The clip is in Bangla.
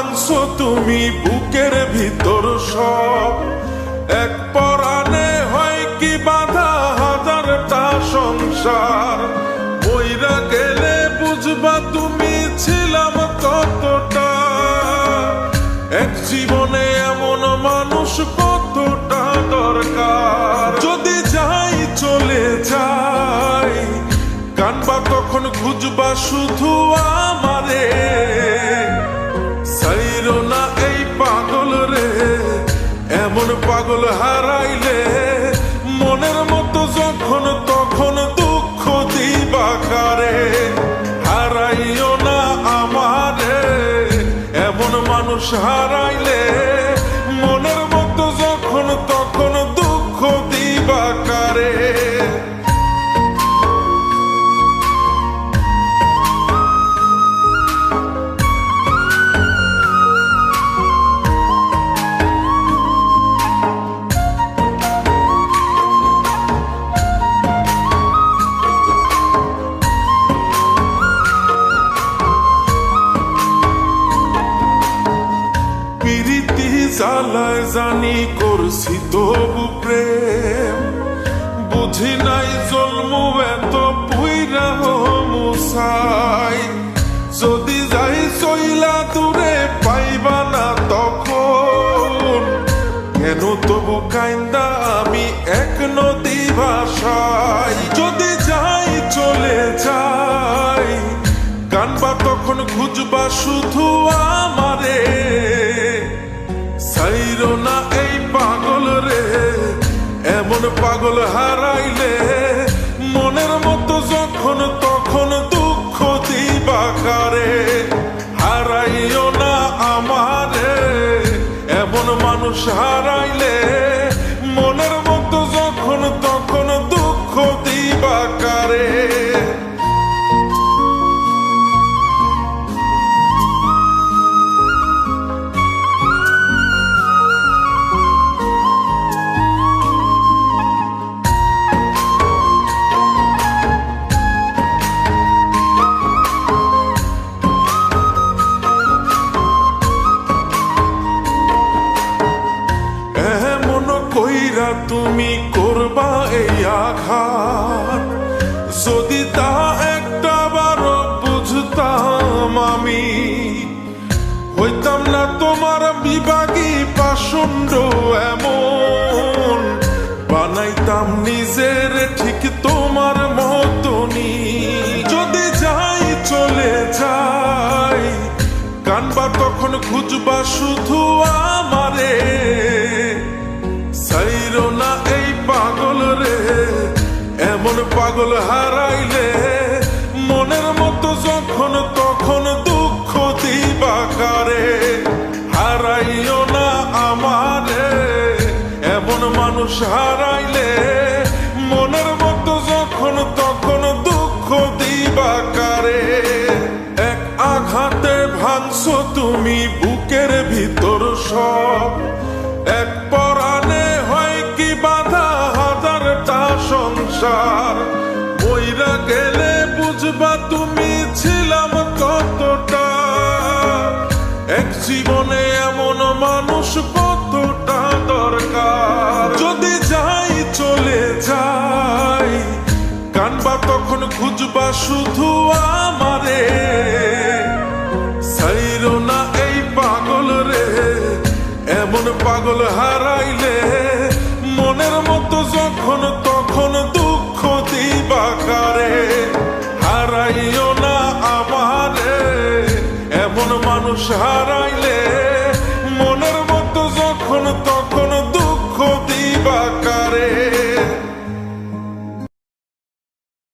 ভাঙছো তুমি বুকের ভিতর সব, এক পরাণে হয় কি বাধা হাজারটা সংসার। মইরা গেলে বুঝবা তুমি ছিলাম কতটা, এক জীবনে এমন মানুষ কতটা দরকার। যদি যাই চলে যাই কানবা তখন খুঁজবা শুধু আমারে, সাইরো না এই পাগল রে, এমন পাগল হারাইলে মনের মতো যখন তখন দুঃখ দিবা কারে। হারাইও না আমারে, এমন মানুষ হারাইলে মনের মতো যখন তখন দুঃখ দিবা কারে। জ্বালায় জানি করছি তবু প্রেম, বুঝি নাই জন্ম এত পুইরা মুসাই। যদি যাই চইলা দূরে পাইবা না তখন, কেন তবু কাইন্দা আমি এক নদী ভাষায়। যদি যাই চলে যাই কানবা তখন খুঁজবা শুধু আমারে, সাইরো না এই পাগল রে, এমন পাগল হারাইলে মনের মতো যখন তখন দুঃখ দিবা কারে। হারাইও না আমারে, এমন মানুষ হারাইলে মনের মতো যখন তখন দুঃখ দিবা কারে। কইরা তুমি করবা এই আঘাত, যদি তা একটা বারো বুঝতাম আমি, হইতাম না তোমার বিভাগী পাষণ্ড এমন, বানাইতাম নিজের ঠিক তোমার মতনি। যদি যাই চলে যাই কানবা তখন খুঁজবা শুধু আমারে, সাইরো না এই পাগল রে, এমন পাগল হারাইলে মনের মতো যখন তখন দুঃখ দিবা কারে। হারাইও না আমারে, এমন মানুষ হারাইলে মনের মতো যখন তখন দুঃখ দিবা কারে। এক আঘাতে ভাঙছো তুমি বুকের ভিতর সব, এক পরাণে হয় কি বাধা হাজারটা সংসার। মইরা গেলে বুঝবা তুমি ছিলাম কতটা, এক জীবনে এমন মানুষ কতটা দরকার। যদি যাই চলে যাই কানবা তখন খুঁজবা শুধু আমারে, সাইরো না এই পাগল রে, এমন পাগল হারাইলে মনের মতো যখন তখন দুঃখ দিবা কারে। হারাইও না আমারে, এমন মানুষ হারাইলে মনের মতো যখন